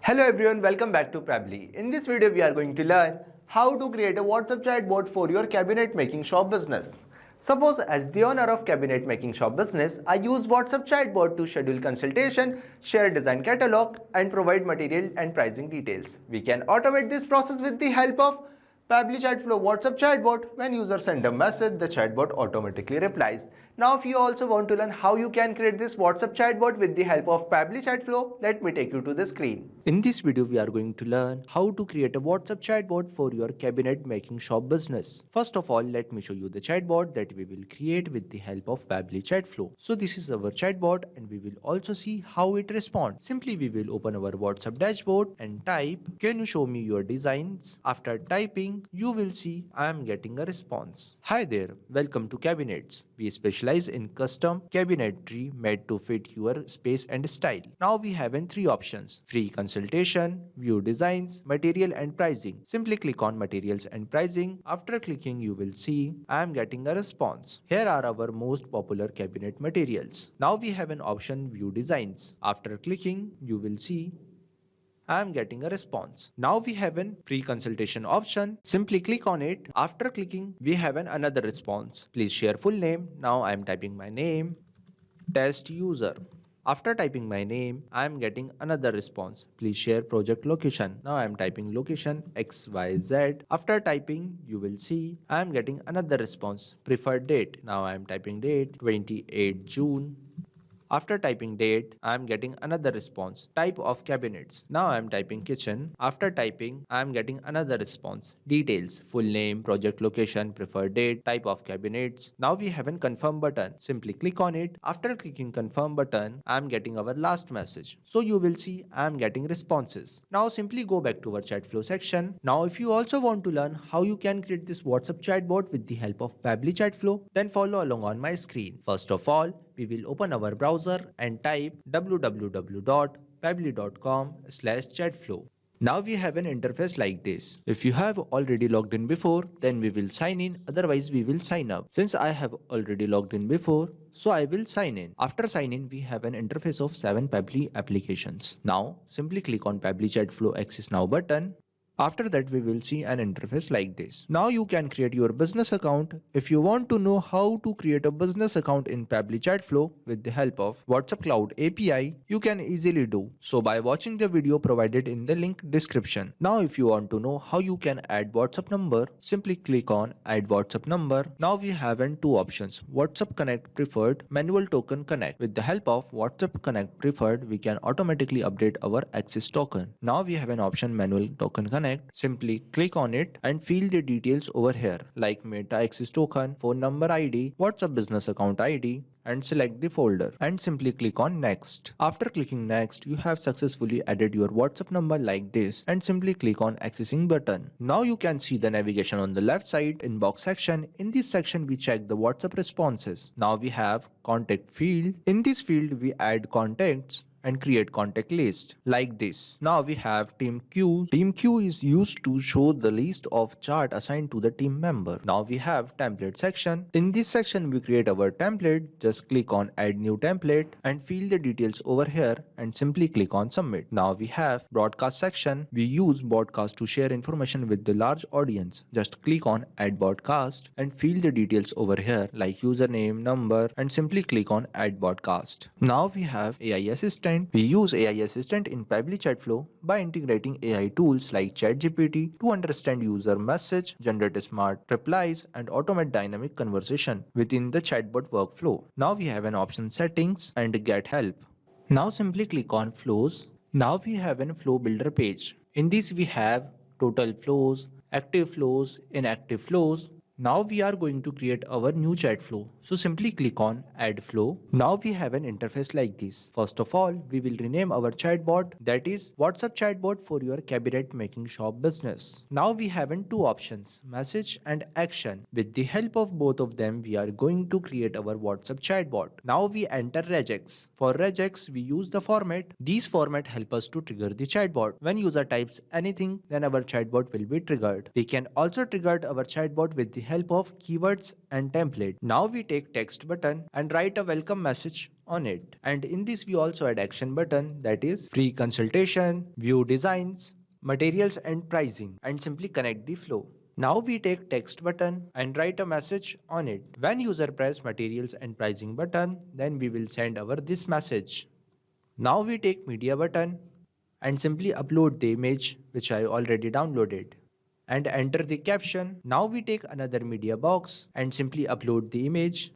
Hello everyone, welcome back to Pabbly. In this video, we are going to learn how to create a WhatsApp chatbot for your cabinet making shop business. Suppose as the owner of cabinet making shop business, I use WhatsApp chatbot to schedule consultation, share design catalog and provide material and pricing details. We can automate this process with the help of Pabbly Chatflow WhatsApp chatbot. When users send a message, the chatbot automatically replies. Now if you also want to learn how you can create this WhatsApp chatbot with the help of Pabbly Chatflow, let me take you to the screen. In this video, we are going to learn how to create a WhatsApp chatbot for your cabinet making shop business. First of all, let me show you the chatbot that we will create with the help of Pabbly Chatflow. So this is our chatbot and we will also see how it responds. Simply we will open our WhatsApp dashboard and type, "Can you show me your designs?" After typing, you will see I am getting a response. "Hi there, welcome to Cabinets. We specialize in custom cabinetry made to fit your space and style." Now we have three options: free consultation, view designs, material and pricing. Simply click on materials and pricing. After clicking, you will see I am getting a response. Here are our most popular cabinet materials. Now we have an option view designs. After clicking, you will see I am getting a response. Now we have a free consultation option. Simply click on it. After clicking, we have another response. Please share full name. Now I am typing my name. Test user. After typing my name, I am getting another response. Please share project location. Now I am typing location XYZ. After typing, you will see I am getting another response. Preferred date. Now I am typing date 28 June. After typing date, I am getting another response. Type of cabinets. Now I am typing kitchen. After typing, I am getting another response. Details, full name, project location, preferred date, type of cabinets. Now we have a confirm button. Simply click on it. After clicking confirm button, I am getting our last message. So you will see I am getting responses. Now simply go back to our Chatflow section. Now if you also want to learn how you can create this WhatsApp chatbot with the help of Pabbly Chatflow, then follow along on my screen. First of all, we will open our browser and type www.pabbly.com/chatflow. Now we have an interface like this. If you have already logged in before, then we will sign in, otherwise we will sign up. Since I have already logged in before, so I will sign in. After sign in, we have an interface of 7 Pabbly applications. Now simply click on Pabbly Chatflow Access Now button. After that, we will see an interface like this. Now you can create your business account. If you want to know how to create a business account in Pabbly Chatflow with the help of WhatsApp Cloud API, you can easily do so by watching the video provided in the link description. Now if you want to know how you can add WhatsApp number, simply click on Add WhatsApp number. Now we have two options: WhatsApp Connect Preferred, Manual Token Connect. With the help of WhatsApp Connect Preferred, we can automatically update our access token. Now we have an option Manual Token Connect. Simply click on it and fill the details over here like Meta Access Token, phone number ID, WhatsApp Business Account ID, and select the folder and simply click on Next. After clicking Next, you have successfully added your WhatsApp number like this and simply click on Accessing button. Now you can see the navigation on the left side inbox section. In this section, we check the WhatsApp responses. Now we have Contact field. In this field, we add contacts and create contact list like this. Now we have team queue. Team queue is used to show the list of chart assigned to the team member. Now we have template section. In this section, we create our template. Just click on add new template and fill the details over here and simply click on submit. Now we have broadcast section. We use broadcast to share information with the large audience. Just click on add broadcast and fill the details over here like username, number, and simply click on add broadcast. Now we have AI assistant. We use AI Assistant in Pabbly Chatflow by integrating AI tools like ChatGPT to understand user message, generate smart replies, and automate dynamic conversation within the chatbot workflow. Now we have an option Settings and Get Help. Now simply click on Flows. Now we have a flow builder page. In this we have total flows, active flows, inactive flows. Now we are going to create our new chat flow. So simply click on Add Flow. Now we have an interface like this. First of all, we will rename our chatbot, that is WhatsApp chatbot for your cabinet making shop business. Now we have two options, message and action. With the help of both of them, we are going to create our WhatsApp chatbot. Now we enter regex. For regex, we use the format. These format help us to trigger the chatbot. When user types anything, then our chatbot will be triggered. We can also trigger our chatbot with the help of keywords and template. Now we take text button and write a welcome message on it. And in this we also add action button, that is free consultation, view designs, materials and pricing, and simply connect the flow. Now we take text button and write a message on it. When user press materials and pricing button, then we will send our this message. Now we take media button and simply upload the image which I already downloaded and enter the caption. Now we take another media box and simply upload the image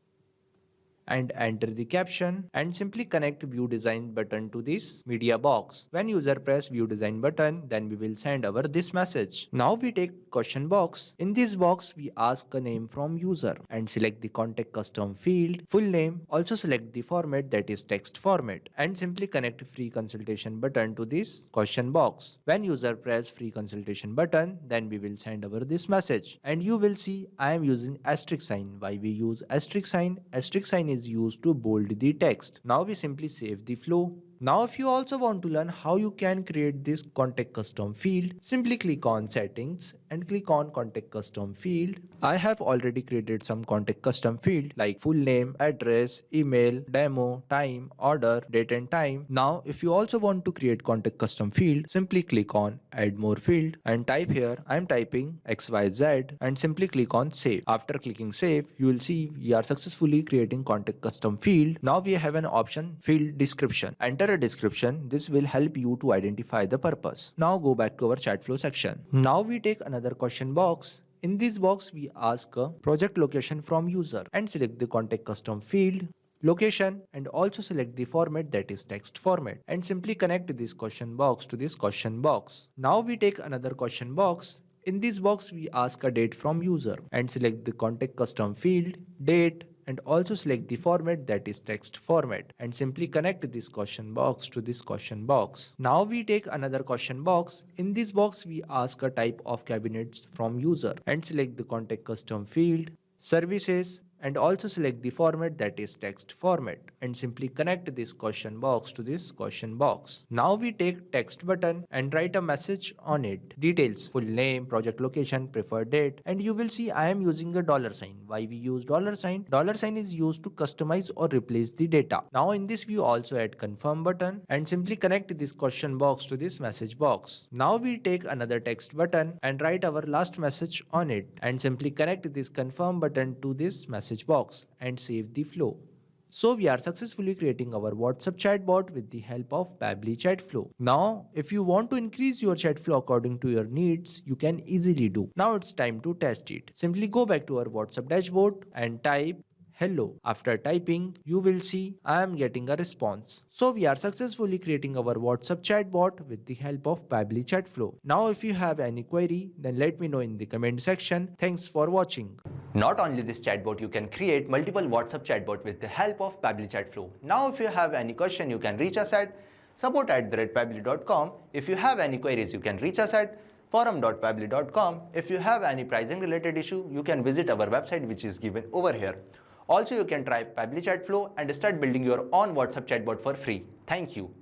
and enter the caption and simply connect view design button to this media box. When user press view design button, then we will send our this message. Now we take question box. In this box we ask a name from user and select the contact custom field, full name, also select the format, that is text format, and simply connect free consultation button to this question box. When user press free consultation button, then we will send our this message and you will see I am using asterisk sign. Why we use asterisk sign? Asterisk sign is used to bold the text. Now we simply save the flow. Now if you also want to learn how you can create this contact custom field, simply click on settings and click on contact custom field. I have already created some contact custom field like full name, address, email, demo, time, order, date and time. Now if you also want to create contact custom field, simply click on add more field and type here I am typing XYZ and simply click on save. After clicking save, you will see we are successfully creating contact custom field. Now we have an option field description. Enter a description. This will help you to identify the purpose. Now go back to our Chatflow section. Now we take another question box. In this box we ask a project location from user and select the contact custom field, location, and also select the format, that is text format, and simply connect this question box to this question box. Now we take another question box. In this box we ask a date from user and select the contact custom field, date, and also select the format, that is text format, and simply connect this question box to this question box. Now we take another question box. In this box we ask a type of cabinets from user and select the contact custom field, services, and also select the format, that is text format, and simply connect this question box to this question box. Now we take text button and write a message on it. Details, full name, project location, preferred date, and you will see I am using a dollar sign. Why we use dollar sign? Dollar sign is used to customize or replace the data. Now in this we also add confirm button and simply connect this question box to this message box. Now we take another text button and write our last message on it and simply connect this confirm button to this message box and save the flow. So we are successfully creating our WhatsApp chatbot with the help of Pabbly Chatflow. Now, if you want to increase your chat flow according to your needs, you can easily do. Now it's time to test it. Simply go back to our WhatsApp dashboard and type hello. After typing, you will see I am getting a response. So we are successfully creating our WhatsApp chatbot with the help of Pabbly Chatflow. Now if you have any query, then let me know in the comment section. Thanks for watching. Not only this chatbot, you can create multiple WhatsApp chatbot with the help of Pabbly Chatflow. Now if you have any question, you can reach us at support@pabbly.com. If you have any queries, you can reach us at forum.pabbly.com. If you have any pricing related issue, you can visit our website which is given over here. Also, you can try Pabbly Chatflow and start building your own WhatsApp chatbot for free. Thank you.